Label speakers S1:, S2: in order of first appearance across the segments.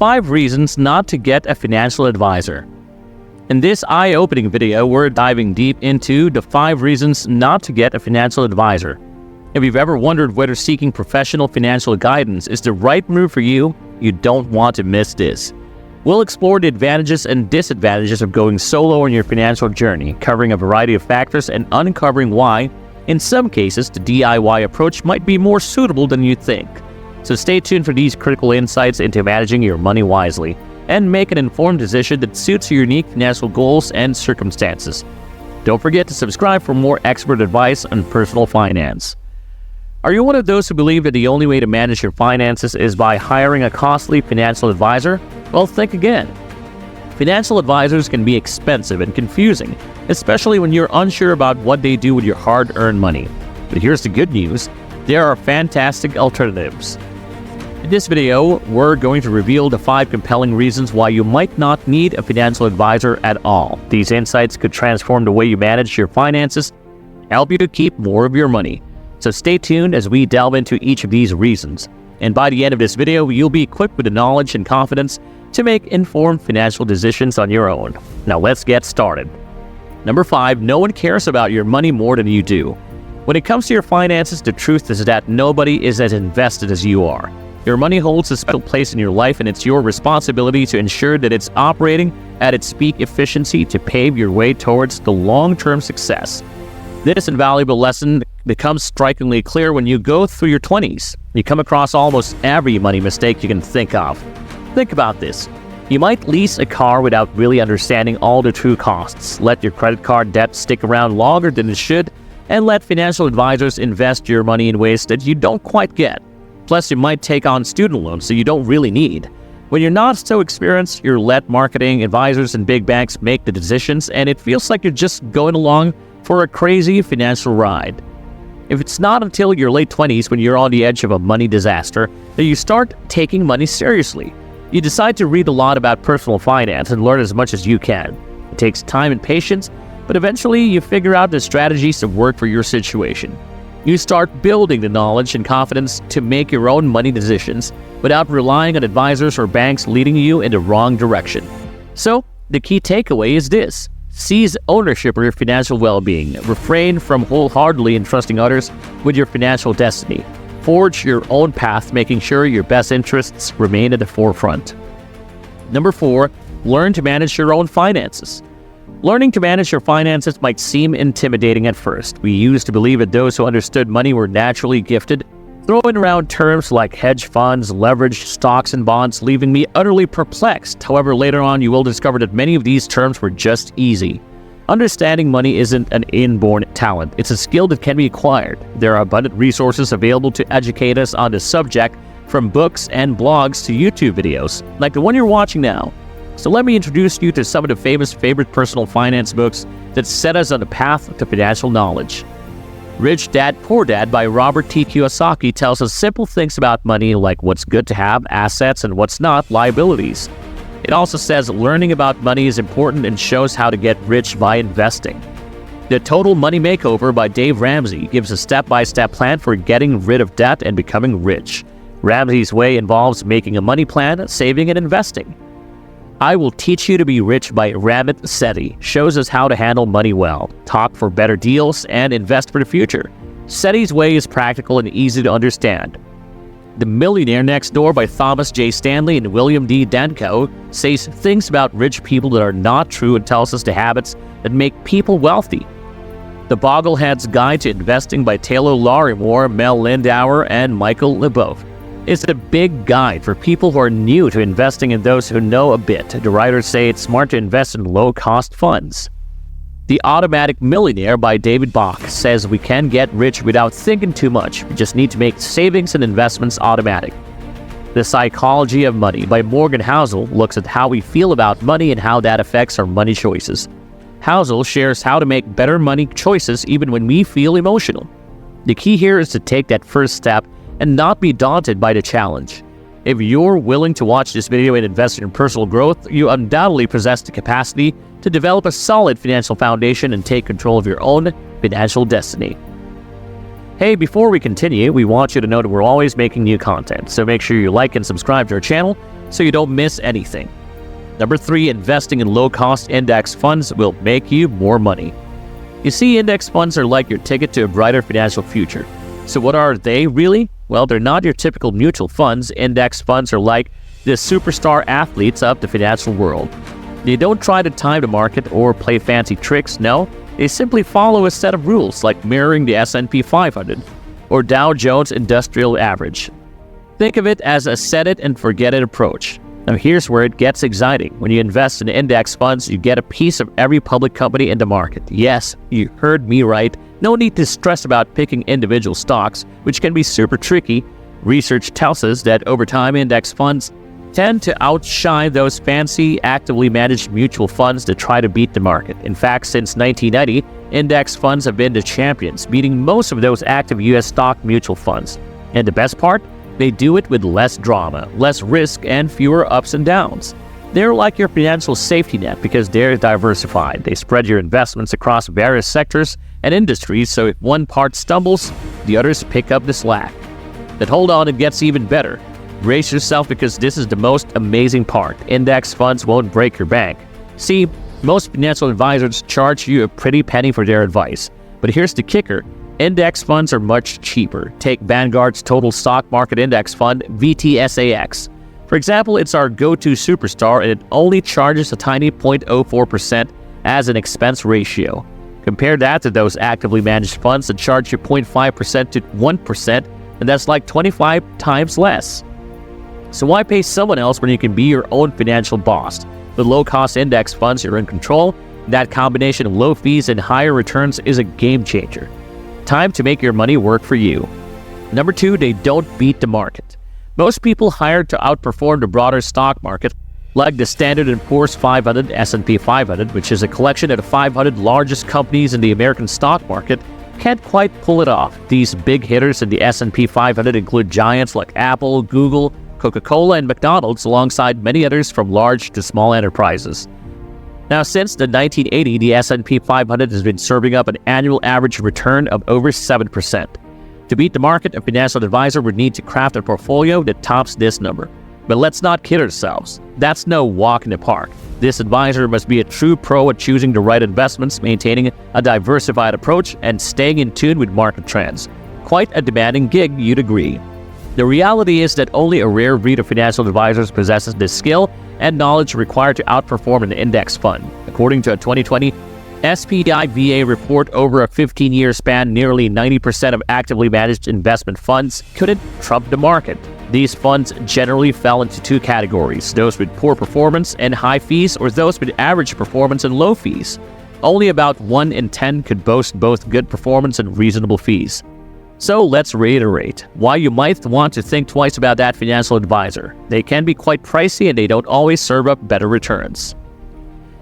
S1: 5 reasons not to get a financial advisor. In this eye-opening video, we're diving deep into the 5 reasons not to get a financial advisor. If you've ever wondered whether seeking professional financial guidance is the right move for you, you don't want to miss this. We'll explore the advantages and disadvantages of going solo on your financial journey, covering a variety of factors and uncovering why, in some cases, the DIY approach might be more suitable than you think. So stay tuned for these critical insights into managing your money wisely and make an informed decision that suits your unique financial goals and circumstances. Don't forget to subscribe for more expert advice on personal finance. Are you one of those who believe that the only way to manage your finances is by hiring a costly financial advisor? Well, think again. Financial advisors can be expensive and confusing, especially when you're unsure about what they do with your hard-earned money. But here's the good news. There are fantastic alternatives. In this video, we're going to reveal the 5 compelling reasons why you might not need a financial advisor at all. These insights could transform the way you manage your finances, help you to keep more of your money. So stay tuned as we delve into each of these reasons. And by the end of this video, you'll be equipped with the knowledge and confidence to make informed financial decisions on your own. Now let's get started. Number 5, no one cares about your money more than you do. When it comes to your finances, the truth is that nobody is as invested as you are. Your money holds a special place in your life, and it's your responsibility to ensure that it's operating at its peak efficiency to pave your way towards the long-term success. This invaluable lesson becomes strikingly clear when you go through your 20s. You come across almost every money mistake you can think of. Think about this. You might lease a car without really understanding all the true costs, let your credit card debt stick around longer than it should, and let financial advisors invest your money in ways that you don't quite get. Plus, you might take on student loans that you don't really need. When you're not so experienced, you're let marketing advisors and big banks make the decisions, and it feels like you're just going along for a crazy financial ride. If it's not until your late 20s, when you're on the edge of a money disaster, that you start taking money seriously. You decide to read a lot about personal finance and learn as much as you can. It takes time and patience, but eventually you figure out the strategies that work for your situation. You start building the knowledge and confidence to make your own money decisions without relying on advisors or banks leading you in the wrong direction. So, the key takeaway is this. Seize ownership of your financial well-being. Refrain from wholeheartedly entrusting others with your financial destiny. Forge your own path, making sure your best interests remain at the forefront. Number 4, learn to manage your own finances. Learning to manage your finances might seem intimidating at first. We used to believe that those who understood money were naturally gifted, throwing around terms like hedge funds, leveraged stocks, and bonds, leaving me utterly perplexed. However, later on, you will discover that many of these terms were just easy. Understanding money isn't an inborn talent. It's a skill that can be acquired. There are abundant resources available to educate us on the subject, from books and blogs to YouTube videos, like the one you're watching now. So let me introduce you to some of the favorite personal finance books that set us on the path to financial knowledge. Rich Dad, Poor Dad by Robert T. Kiyosaki tells us simple things about money, like what's good to have, assets, and what's not, liabilities. It also says learning about money is important and shows how to get rich by investing. The Total Money Makeover by Dave Ramsey gives a step-by-step plan for getting rid of debt and becoming rich. Ramsey's way involves making a money plan, saving, and investing. I Will Teach You to Be Rich by Ramit Sethi shows us how to handle money well, talk for better deals, and invest for the future. Sethi's way is practical and easy to understand. The Millionaire Next Door by Thomas J. Stanley and William D. Danko says things about rich people that are not true and tells us the habits that make people wealthy. The Bogglehead's Guide to Investing by Taylor Larimore, Mel Lindauer, and Michael Leboeuf is a big guide for people who are new to investing and those who know a bit. The writers say it's smart to invest in low-cost funds. The Automatic Millionaire by David Bach says we can get rich without thinking too much. We just need to make savings and investments automatic. The Psychology of Money by Morgan Housel looks at how we feel about money and how that affects our money choices. Housel shares how to make better money choices even when we feel emotional. The key here is to take that first step and not be daunted by the challenge. If you're willing to watch this video and invest in personal growth, you undoubtedly possess the capacity to develop a solid financial foundation and take control of your own financial destiny. Hey, before we continue, we want you to know that we're always making new content, so make sure you like and subscribe to our channel so you don't miss anything. Number 3, investing in low-cost index funds will make you more money. You see, index funds are like your ticket to a brighter financial future. So what are they really? Well, they're not your typical mutual funds. Index funds are like the superstar athletes of the financial world. They don't try to time the market or play fancy tricks, no. They simply follow a set of rules like mirroring the S&P 500 or Dow Jones Industrial Average. Think of it as a set-it-and-forget-it approach. Now here's where it gets exciting. When you invest in index funds, you get a piece of every public company in the market. Yes, you heard me right. No need to stress about picking individual stocks, which can be super tricky. Research tells us that over time, index funds tend to outshine those fancy, actively managed mutual funds that try to beat the market. In fact, since 1990, index funds have been the champions, beating most of those active U.S. stock mutual funds. And the best part? They do it with less drama, less risk, and fewer ups and downs. They're like your financial safety net because they're diversified. They spread your investments across various sectors and industries, so if one part stumbles, the others pick up the slack. But hold on, it gets even better. Brace yourself because this is the most amazing part. Index funds won't break your bank. See, most financial advisors charge you a pretty penny for their advice. But here's the kicker. Index funds are much cheaper. Take Vanguard's Total Stock Market Index Fund, VTSAX. For example, it's our go-to superstar and it only charges a tiny 0.04% as an expense ratio. Compare that to those actively managed funds that charge you 0.5% to 1%, and that's like 25 times less. So why pay someone else when you can be your own financial boss? With low-cost index funds, you're in control. That combination of low fees and higher returns is a game changer. Time to make your money work for you. Number 2, they don't beat the market. Most people hired to outperform the broader stock market, like the Standard & Poor's 500, S&P 500, which is a collection of the 500 largest companies in the American stock market, can't quite pull it off. These big hitters in the S&P 500 include giants like Apple, Google, Coca-Cola, and McDonald's, alongside many others from large to small enterprises. Now, since the 1980, the S&P 500 has been serving up an annual average return of over 7%. To beat the market, a financial advisor would need to craft a portfolio that tops this number. But let's not kid ourselves. That's no walk in the park. This advisor must be a true pro at choosing the right investments, maintaining a diversified approach, and staying in tune with market trends. Quite a demanding gig, you'd agree. The reality is that only a rare breed of financial advisors possesses this skill and knowledge required to outperform an index fund. According to a 2020 SPI VA report, over a 15-year span, nearly 90% of actively managed investment funds couldn't trump the market. These funds generally fell into 2 categories, those with poor performance and high fees, or those with average performance and low fees. Only about 1 in 10 could boast both good performance and reasonable fees. So let's reiterate why you might want to think twice about that financial advisor. They can be quite pricey and they don't always serve up better returns.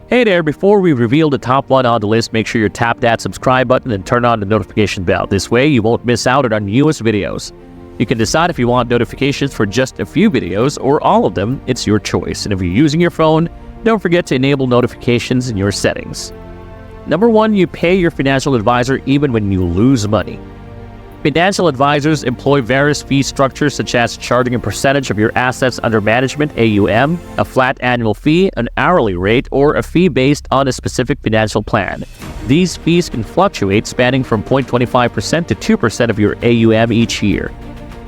S1: Hey there, before we reveal the top 1 on the list, make sure you tap that subscribe button and turn on the notification bell. This way you won't miss out on our newest videos. You can decide if you want notifications for just a few videos or all of them. It's your choice. And if you're using your phone, don't forget to enable notifications in your settings. Number 1, you pay your financial advisor even when you lose money. Financial advisors employ various fee structures such as charging a percentage of your assets under management, AUM, a flat annual fee, an hourly rate, or a fee based on a specific financial plan. These fees can fluctuate, spanning from 0.25% to 2% of your AUM each year.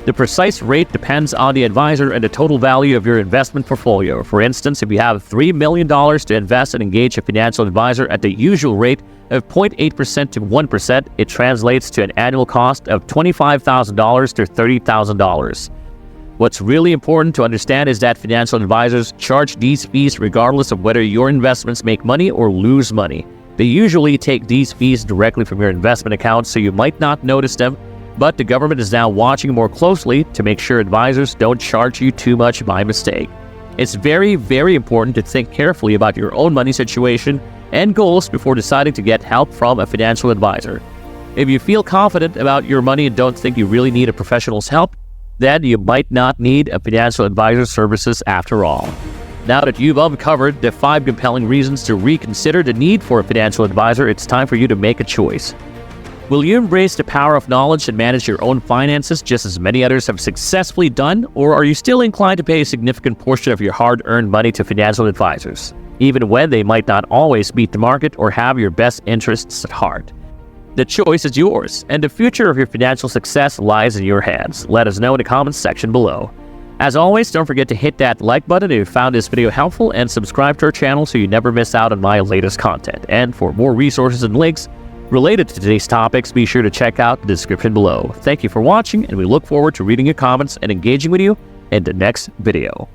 S1: The precise rate depends on the advisor and the total value of your investment portfolio. For instance, if you have $3 million to invest and engage a financial advisor at the usual rate of 0.8% to 1%, it translates to an annual cost of $25,000 to $30,000. What's really important to understand is that financial advisors charge these fees regardless of whether your investments make money or lose money. They usually take these fees directly from your investment account, so you might not notice them, but the government is now watching more closely to make sure advisors don't charge you too much by mistake. It's very, very important to think carefully about your own money situation and goals before deciding to get help from a financial advisor. If you feel confident about your money and don't think you really need a professional's help, then you might not need a financial advisor's services after all. Now that you've uncovered the 5 compelling reasons to reconsider the need for a financial advisor, it's time for you to make a choice. Will you embrace the power of knowledge and manage your own finances just as many others have successfully done? Or are you still inclined to pay a significant portion of your hard-earned money to financial advisors, even when they might not always meet the market or have your best interests at heart? The choice is yours, and the future of your financial success lies in your hands. Let us know in the comments section below. As always, don't forget to hit that like button if you found this video helpful, and subscribe to our channel so you never miss out on my latest content. And for more resources and links related to today's topics, be sure to check out the description below. Thank you for watching, and we look forward to reading your comments and engaging with you in the next video.